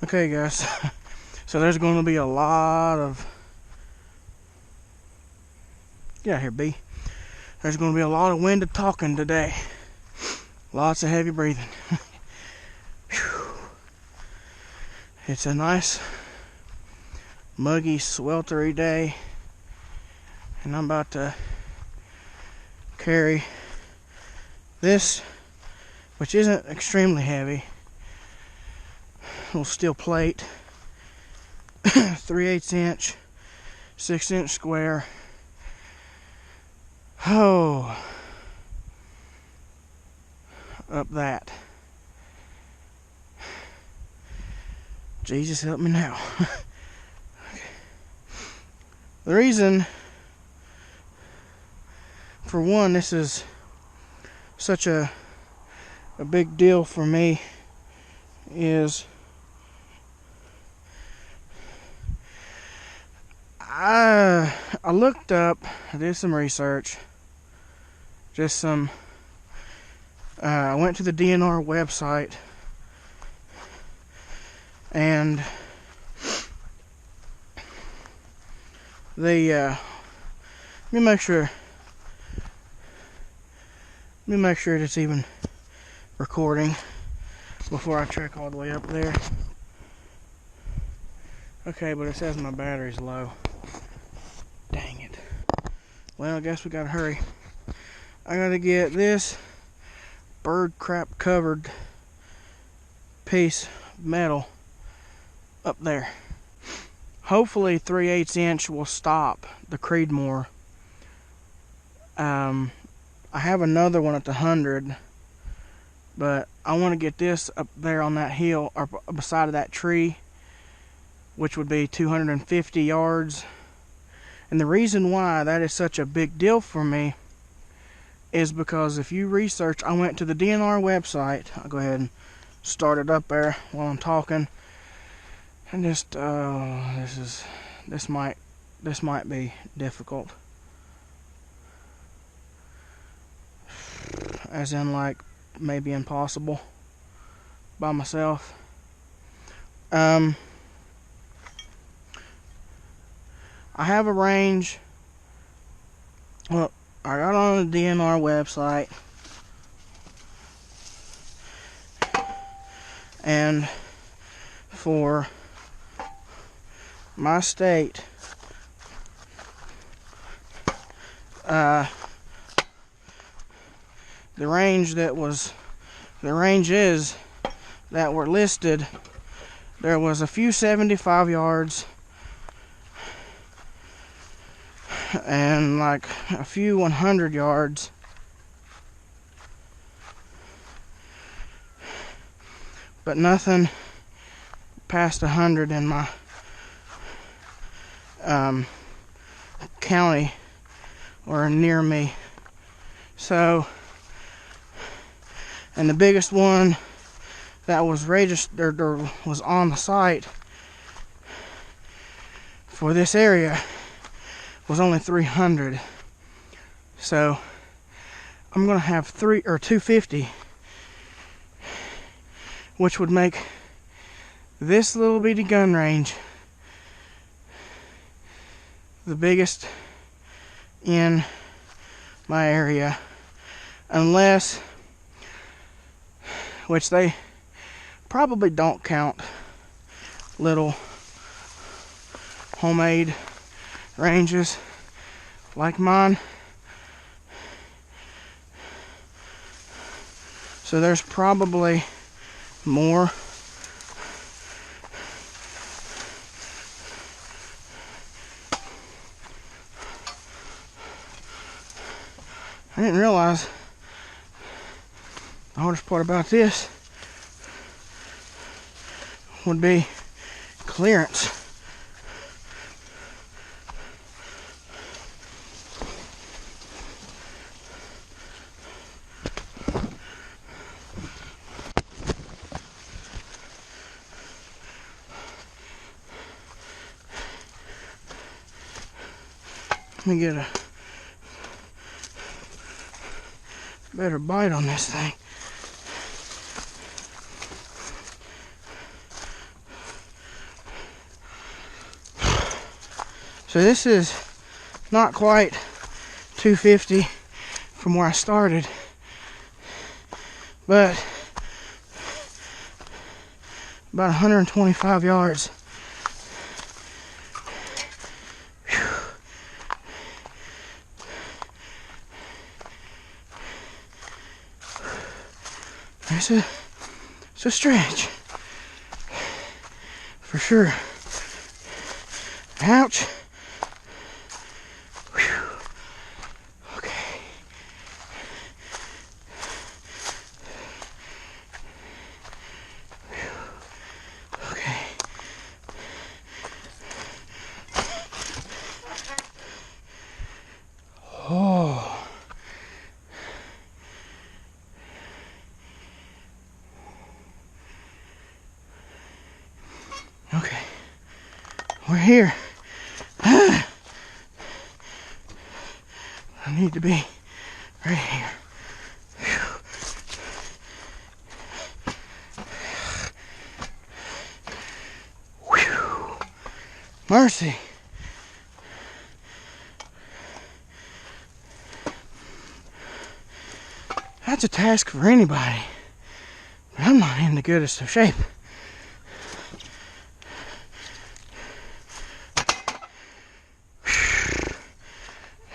Okay guys, so there's going to be a lot of, get out here B, there's going to be a lot of winded talking today, lots of heavy breathing. It's a nice muggy sweltery day, and I'm about to carry this, which isn't extremely heavy, little steel plate, 3/8 inch, 6-inch square. Oh, up that. Jesus help me now. Okay. The reason, for one, this is such a big deal for me is I looked up, I did some research, I went to the DNR website, and they let me make sure it's even recording before I trek all the way up there. Okay, but it says my battery's low. Dang it. Well, I guess we gotta hurry. I gotta get this bird crap covered piece of metal up there. Hopefully 3/8 inch will stop the Creedmoor. I have another one at the 100, but I want to get this up there on that hill or beside of that tree, which would be 250 yards. And the reason why that is such a big deal for me is because if you research, I went to the DNR website. I'll go ahead and start it up there while I'm talking. And just, this might be difficult. As in, like, maybe impossible by myself. I have a range. Well, I got on the DNR website, and for my state, the ranges that were listed, there was a few 75 yards and like a few 100 yards, but nothing past 100 in my county or near me. So, and the biggest one that was registered or was on the site for this area was only 300. So I'm gonna have 250, which would make this little bitty gun range the biggest in my area, unless, which they probably don't count little homemade ranges like mine. So there's probably more. I didn't realize the hardest part about this would be clearance. Let me get a better bite on this thing. So this is not quite 250 from where I started, but about 125 yards. It's a stretch for sure. Ouch. Whew. Okay. Whew. Okay. Oh. Okay. We're here. I need to be right here. Whew. Mercy. That's a task for anybody, but I'm not in the goodest of shape.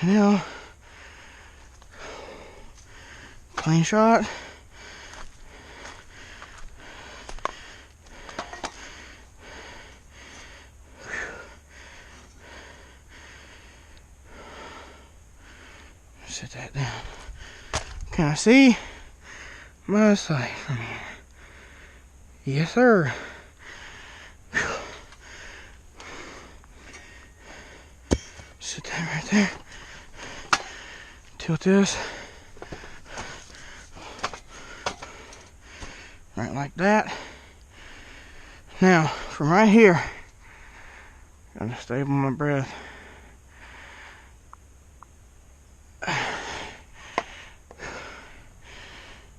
Now, clean shot. Set that down. Can I see my sight from here? Yes, sir. Set that right there. Tilt this. Right like that. Now, from right here, gotta stable my breath.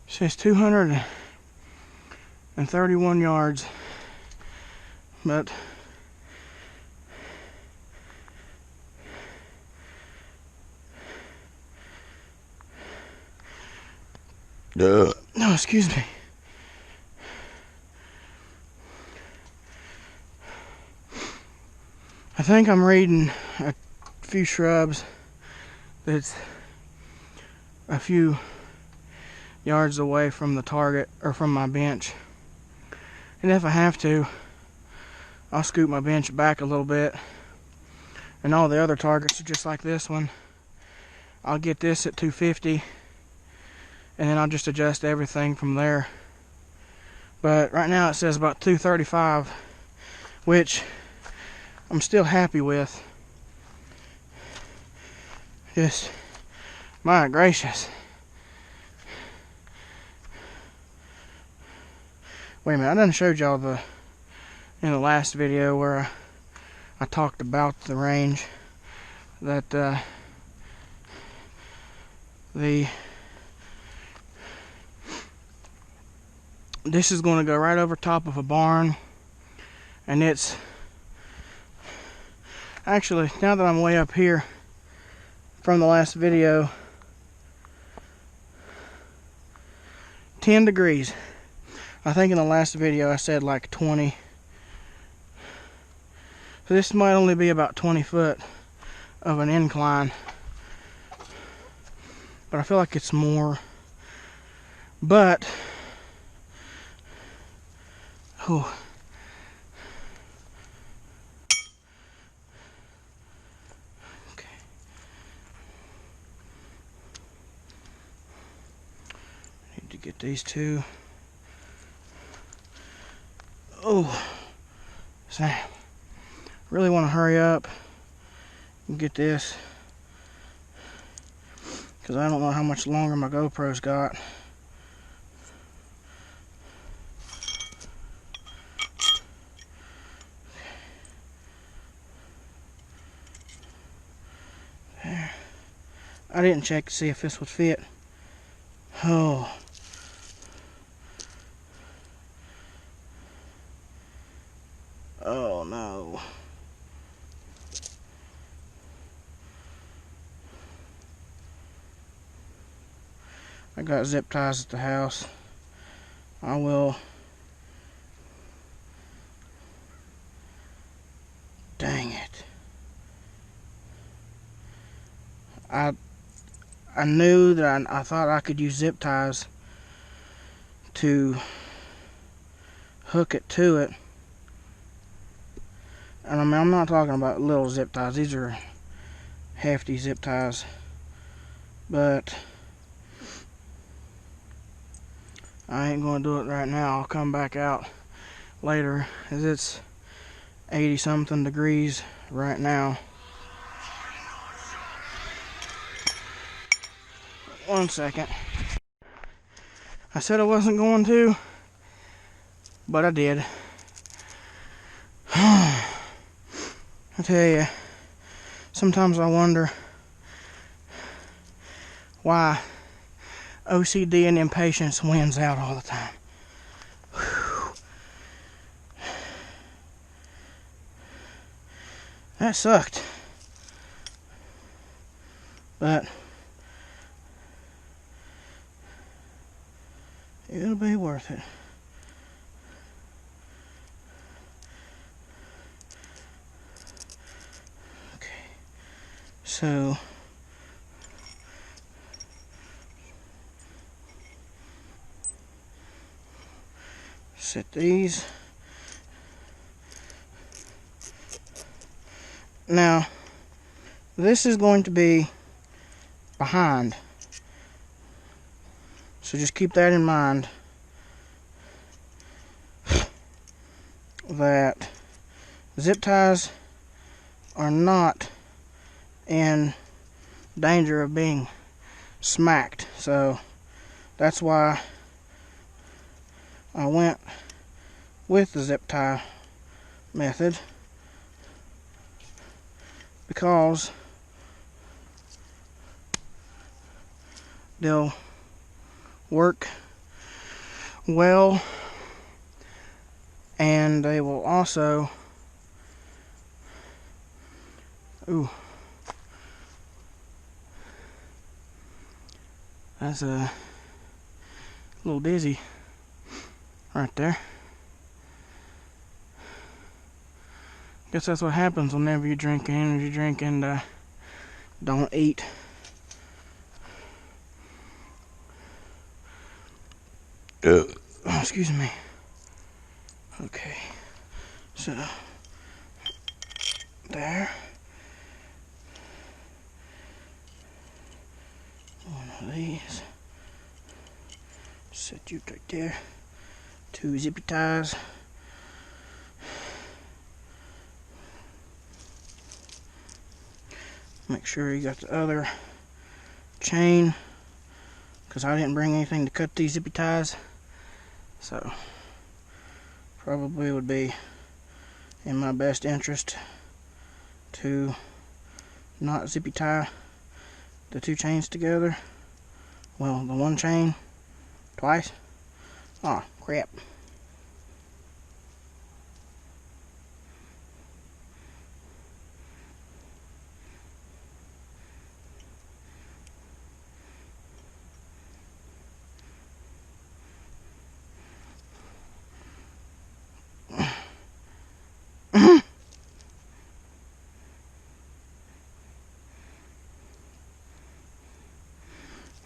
It says 231 yards, but no, excuse me. I think I'm reading a few shrubs that's a few yards away from the target, or from my bench. And if I have to, I'll scoot my bench back a little bit. And all the other targets are just like this one. I'll get this at 250, and then I'll just adjust everything from there. But right now it says about 235, which I'm still happy with. Just, my gracious. Wait a minute, I done showed y'all in the last video where I talked about the range, that this is going to go right over top of a barn, and it's actually, now that I'm way up here from the last video, 10 degrees. I think in the last video I said like 20. So this might only be about 20 foot of an incline, but I feel like it's more. But oh, okay. Need to get these two. Oh, Sam, really want to hurry up and get this, because I don't know how much longer my GoPro's got. There. I didn't check to see if this would fit. Oh. Oh no. I got zip ties at the house. I will. Dang it. I knew that I thought I could use zip ties to hook it to it. And I mean, I'm not talking about little zip ties. These are hefty zip ties. But I ain't going to do it right now. I'll come back out later, as it's 80 something degrees right now. One second. I said I wasn't going to, but I did. I tell you, sometimes I wonder why OCD and impatience wins out all the time. Whew. That sucked. But it'll be worth it. Okay. So set these. Now, this is going to be behind. So just keep that in mind, that zip ties are not in danger of being smacked. So that's why I went with the zip tie method, because they'll work well, and they will also, ooh, that's a little dizzy right there. Guess that's what happens whenever you drink energy drink and don't eat. Excuse me. Okay, so there. One of these. Set you right there. 2 zippy ties. Make sure you got the other chain, because I didn't bring anything to cut these zippy ties. So probably would be in my best interest to not zippy tie the 2 chains together. Well, the 1 chain twice. Oh crap.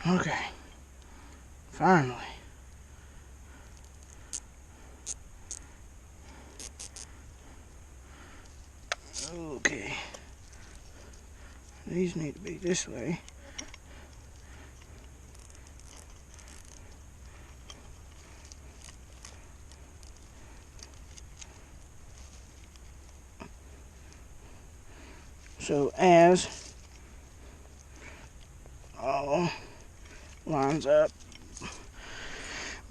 Okay, finally. Okay, these need to be this way. So as all lines up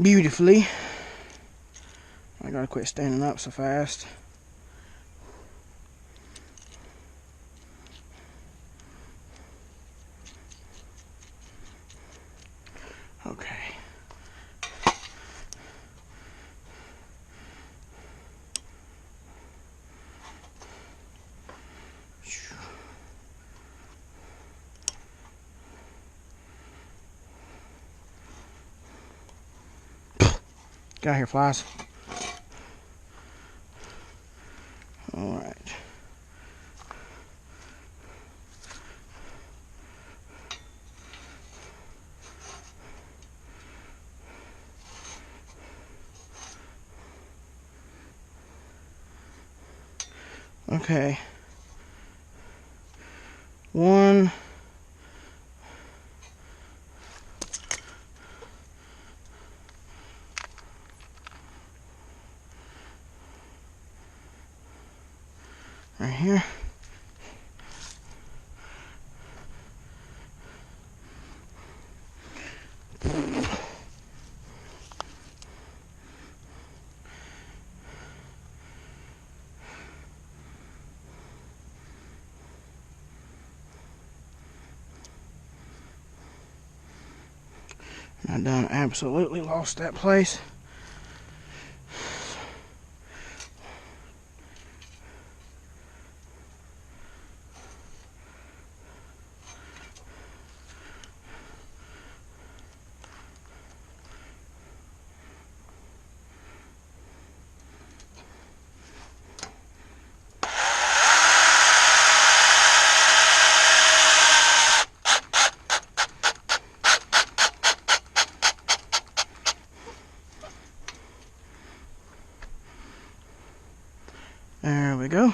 beautifully, I gotta quit standing up so fast. Okay. Get out here, flies. Alright. Okay. One. Right here. I done absolutely lost that place. There we go.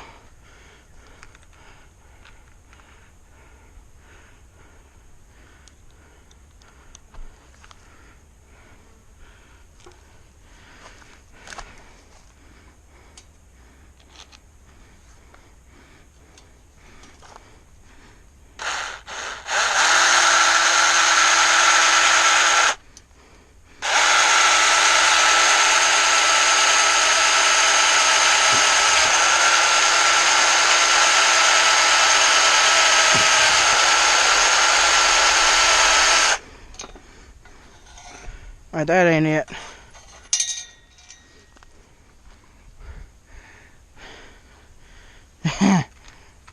Alright, that ain't it.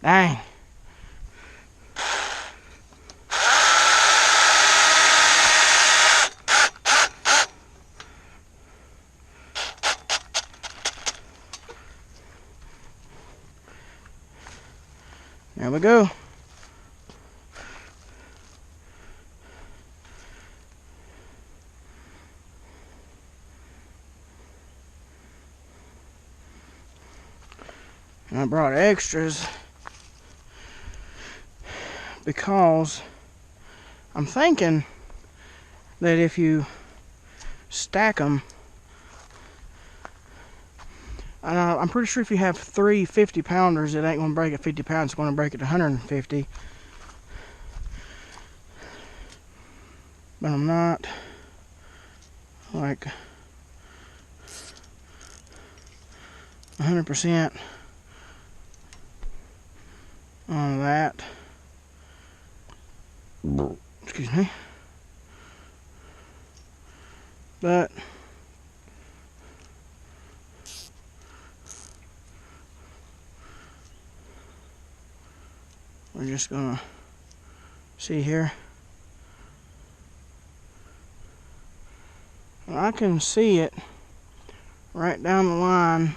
Dang. There we go. I brought extras because I'm thinking that if you stack them, I'm pretty sure if you have 3 50-pounders, it ain't going to break at 50 pounds, it's going to break at 150. But I'm not like 100% on that. Excuse me. But we're just gonna see here. I can see it right down the line.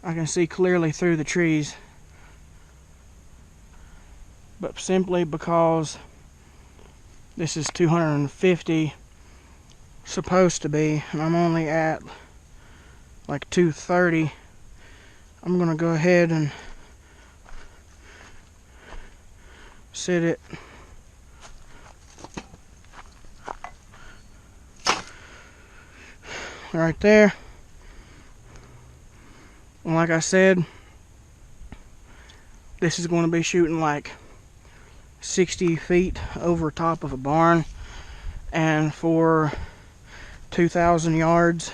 I can see clearly through the trees, but simply because this is 250 supposed to be, and I'm only at like 230, I'm gonna go ahead and sit it right there. And like I said, this is going to be shooting like 60 feet over top of a barn, and for 2,000 yards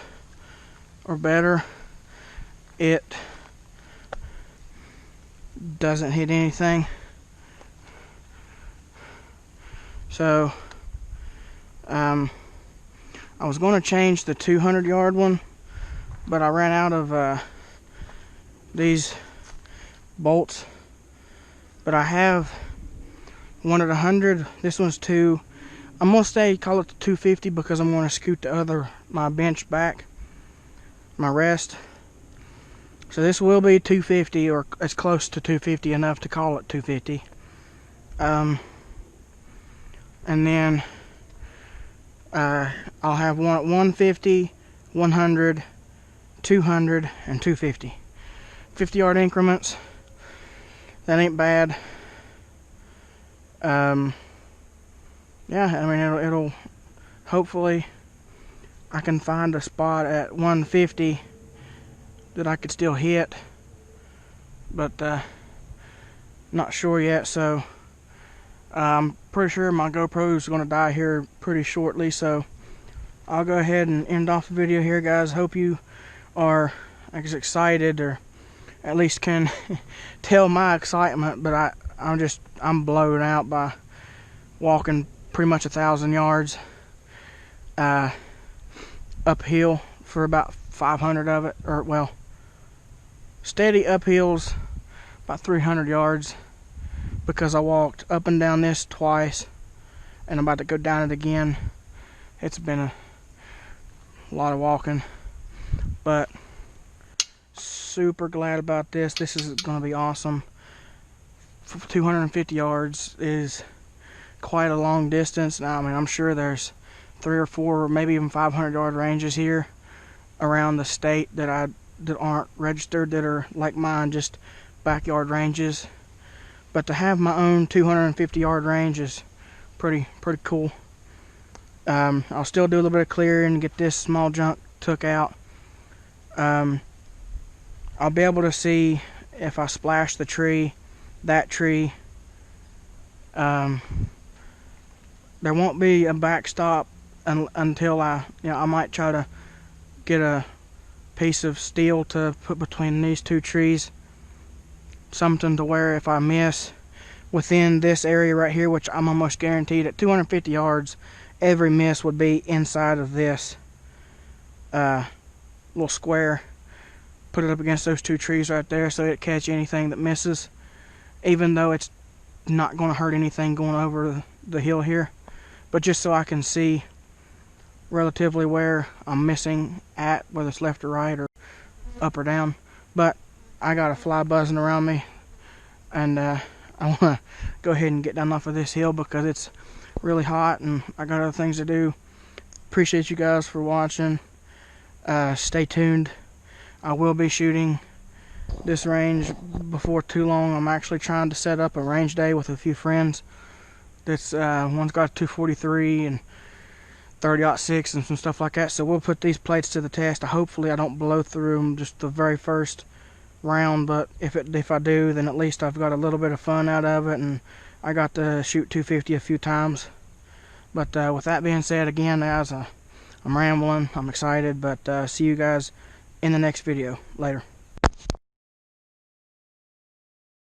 or better, it doesn't hit anything. So I was going to change the 200-yard one, but I ran out of these bolts. But I have one at 100. This one's 2. I'm gonna stay call it the 250 because I'm gonna scoot my bench back, my rest. So this will be 250, or as close to 250 enough to call it 250. And then I'll have one at 150, 100, 200, and 250. 50-yard increments. That ain't bad. Yeah, I mean it'll hopefully I can find a spot at 150 that I could still hit, but not sure yet. So I'm pretty sure my GoPro is going to die here pretty shortly, so I'll go ahead and end off the video here, guys. Hope you are as excited, or at least can tell my excitement, but I'm blown out by walking pretty much 1,000 yards uphill for about 500 of it, or well, steady uphills about 300 yards, because I walked up and down this twice and I'm about to go down it again. It's been a lot of walking, but super glad about this. This is going to be awesome. 250 yards is quite a long distance. Now, I mean, I'm sure there's 3 or 4 or maybe even 500-yard ranges here around the state that aren't registered, that are like mine, just backyard ranges. But to have my own 250-yard range is pretty cool. I'll still do a little bit of clearing and get this small junk took out. I'll be able to see if I splash that tree. There won't be a backstop until I might try to get a piece of steel to put between these 2 trees, something to where if I miss within this area right here, which I'm almost guaranteed at 250 yards, every miss would be inside of this little square. Put it up against those 2 trees right there so it catch anything that misses, even though it's not going to hurt anything going over the hill here, but just so I can see relatively where I'm missing at, whether it's left or right or up or down. But I got a fly buzzing around me, and I want to go ahead and get down off of this hill because it's really hot and I got other things to do. Appreciate you guys for watching. Stay tuned. I will be shooting this range before too long. I'm actually trying to set up a range day with a few friends. That's one's got a 243 and 30-06 and some stuff like that. So we'll put these plates to the test. Hopefully I don't blow through them just the very first round, but if I do, then at least I've got a little bit of fun out of it, and I got to shoot 250 a few times. But with that being said, again, guys, I'm rambling. I'm excited, but see you guys in the next video. Later.